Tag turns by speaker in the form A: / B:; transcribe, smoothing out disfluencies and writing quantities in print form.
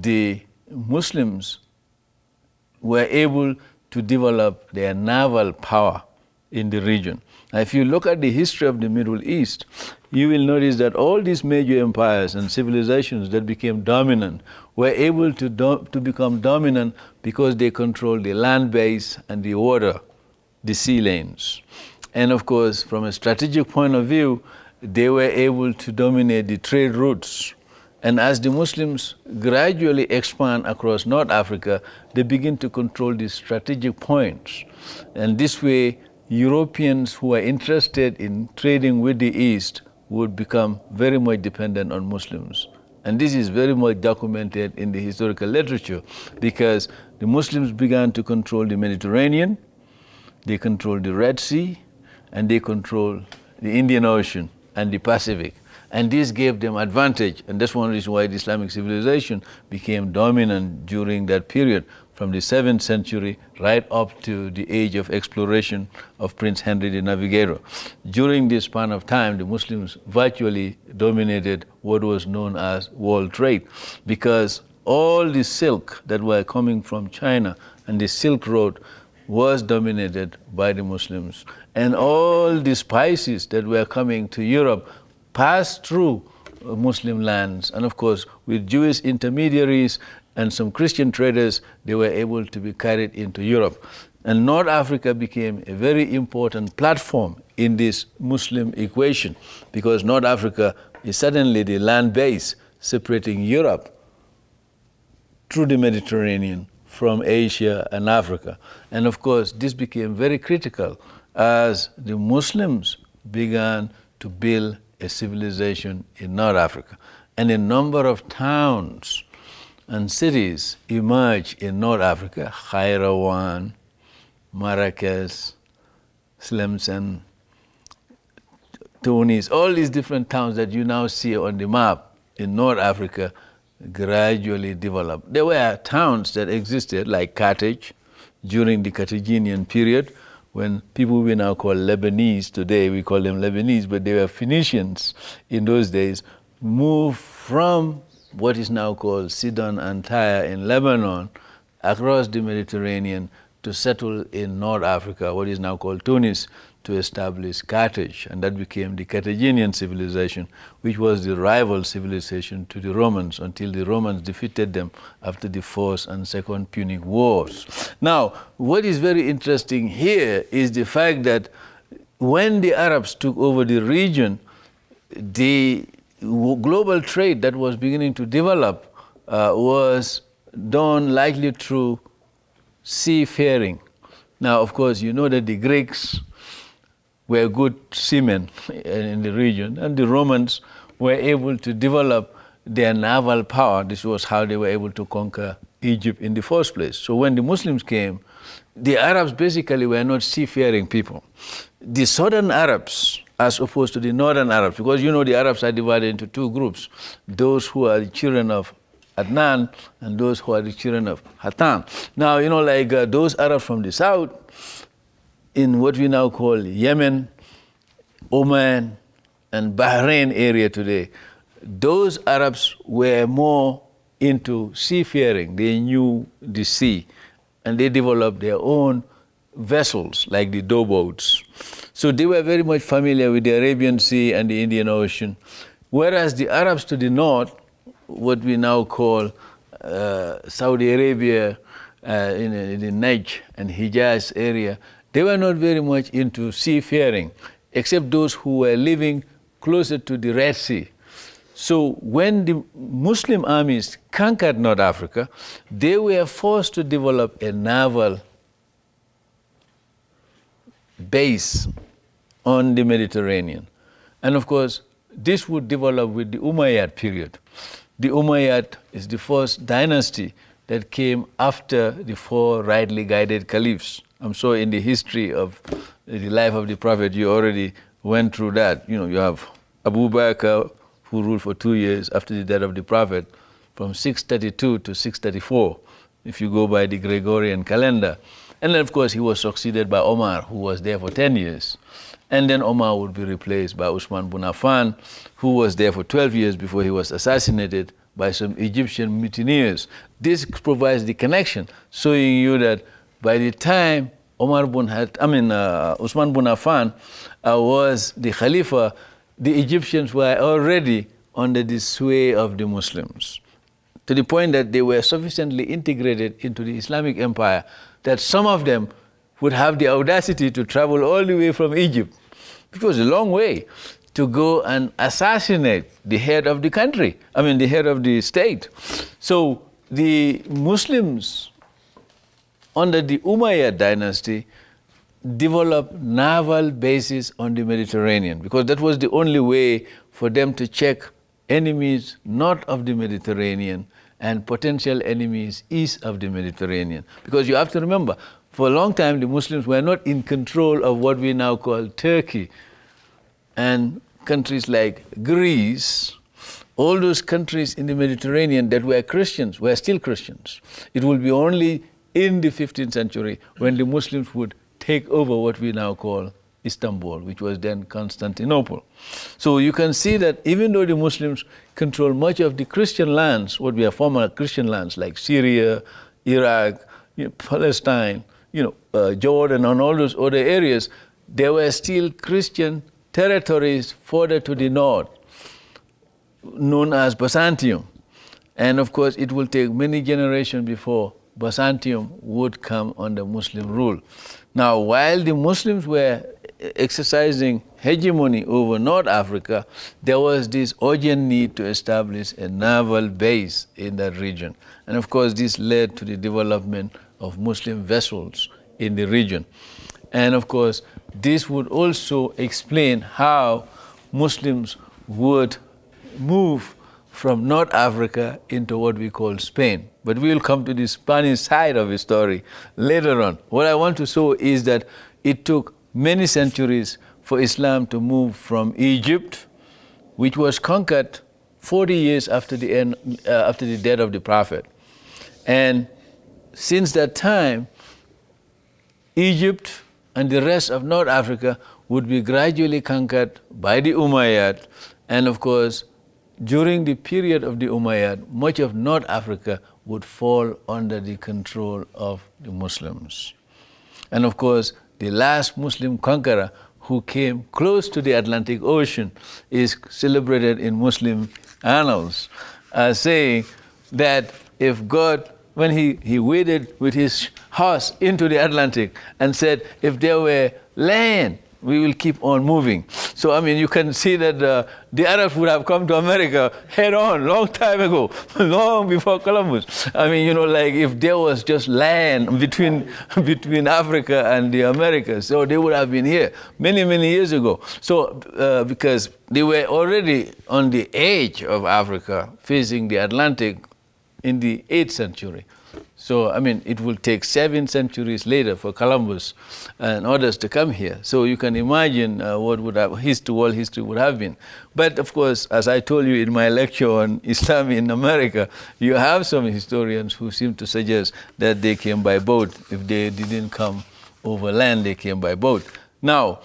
A: the Muslims were able to develop their naval power in the region. Now, if you look at the history of the Middle East, you will notice that all these major empires and civilizations that became dominant were able to become dominant because they controlled the land base and the water, the sea lanes. And of course, from a strategic point of view, they were able to dominate the trade routes. And as the Muslims gradually expand across North Africa, they begin to control the strategic points. And this way, Europeans who are interested in trading with the East would become very much dependent on Muslims. And this is very much documented in the historical literature because the Muslims began to control the Mediterranean, they controlled the Red Sea, and they controlled the Indian Ocean and the Pacific. And this gave them advantage, and that's one reason why the Islamic civilization became dominant during that period, from the 7th century right up to the age of exploration of Prince Henry the Navigator. During this span of time, the Muslims virtually dominated what was known as world trade, because all the silk that were coming from China and the Silk Road was dominated by the Muslims. And all the spices that were coming to Europe passed through Muslim lands. And of course, with Jewish intermediaries and some Christian traders, they were able to be carried into Europe. And North Africa became a very important platform in this Muslim equation, because North Africa is suddenly the land base separating Europe through the Mediterranean from Asia and Africa. And of course, this became very critical as the Muslims began to build a civilization in North Africa. And a number of towns and cities emerged in North Africa: Kairouan, Marrakesh, Tlemcen, Tunis, all these different towns that you now see on the map in North Africa gradually developed. There were towns that existed like Carthage during the Carthaginian period, when people we now call Lebanese, today we call them Lebanese, but they were Phoenicians in those days, moved from what is now called Sidon and Tyre in Lebanon across the Mediterranean to settle in North Africa, what is now called Tunis, to establish Carthage. And that became the Carthaginian civilization, which was the rival civilization to the Romans until the Romans defeated them after the First and Second Punic Wars. Now, what is very interesting here is the fact that when the Arabs took over the region, the global trade that was beginning to develop was done likely through seafaring. Now, of course, you know that the Greeks were good seamen in the region, and the Romans were able to develop their naval power. This was how they were able to conquer Egypt in the first place. So when the Muslims came, the Arabs basically were not seafaring people. The southern Arabs, as opposed to the northern Arabs, because you know the Arabs are divided into two groups: those who are the children of Adnan and those who are the children of Hatan. Now, you know, like those Arabs from the south, in what we now call Yemen, Oman, and Bahrain area today, those Arabs were more into seafaring. They knew the sea, and they developed their own vessels, like the doughboats. So they were very much familiar with the Arabian Sea and the Indian Ocean. Whereas the Arabs to the north, what we now call Saudi Arabia, in the Najd and Hijaz area, they were not very much into seafaring, except those who were living closer to the Red Sea. So when the Muslim armies conquered North Africa, they were forced to develop a naval base on the Mediterranean. And of course, this would develop with the Umayyad period. The Umayyad is the first dynasty that came after the four rightly guided caliphs. I'm sure in the history of the life of the Prophet, you already went through that. You know, you have Abu Bakr, who ruled for 2 years after the death of the Prophet, from 632 to 634, if you go by the Gregorian calendar. And then, of course, he was succeeded by Omar, who was there for 10 years. And then Omar would be replaced by Uthman ibn Affan, who was there for 12 years before he was assassinated by some Egyptian mutineers. This provides the connection, showing you that by the time Usman bin Affan was the Khalifa, the Egyptians were already under the sway of the Muslims, to the point that they were sufficiently integrated into the Islamic empire that some of them would have the audacity to travel all the way from Egypt, which was a long way, to go and assassinate the head of the country, the head of the state. So the Muslims under the Umayyad dynasty developed naval bases on the Mediterranean, because that was the only way for them to check enemies north of the Mediterranean and potential enemies east of the Mediterranean. Because you have to remember, for a long time the Muslims were not in control of what we now call Turkey, and countries like Greece. All those countries in the Mediterranean that were Christians were still Christians. It will be only in the 15th century when the Muslims would take over what we now call Istanbul, which was then Constantinople. So you can see that even though the Muslims control much of the Christian lands, what we are former Christian lands like Syria, Iraq, Palestine, Jordan, and all those other areas, there were still Christian territories further to the north, known as Byzantium. And of course, it will take many generations before Byzantium would come under Muslim rule. Now, while the Muslims were exercising hegemony over North Africa, there was this urgent need to establish a naval base in that region. And of course, this led to the development of Muslim vessels in the region. And of course, this would also explain how Muslims would move from North Africa into what we call Spain. But we will come to the Spanish side of the story later on. What I want to show is that it took many centuries for Islam to move from Egypt, which was conquered 40 years after the death of the Prophet. And since that time, Egypt and the rest of North Africa would be gradually conquered by the Umayyad. And of course, during the period of the Umayyad, much of North Africa would fall under the control of the Muslims. And of course, the last Muslim conqueror who came close to the Atlantic Ocean is celebrated in Muslim annals as saying that if God, when he waded with his horse into the Atlantic and said, if there were land, we will keep on moving. So, you can see that the Arabs would have come to America head on long time ago, long before Columbus. Like if there was just land between Africa and the Americas, so they would have been here many, many years ago. So, because they were already on the edge of Africa, facing the Atlantic in the 8th century. So, it will take 7 centuries later for Columbus and others to come here. So you can imagine what would have world history would have been. But of course, as I told you in my lecture on Islam in America, you have some historians who seem to suggest that they came by boat. If they didn't come over land, they came by boat. Now,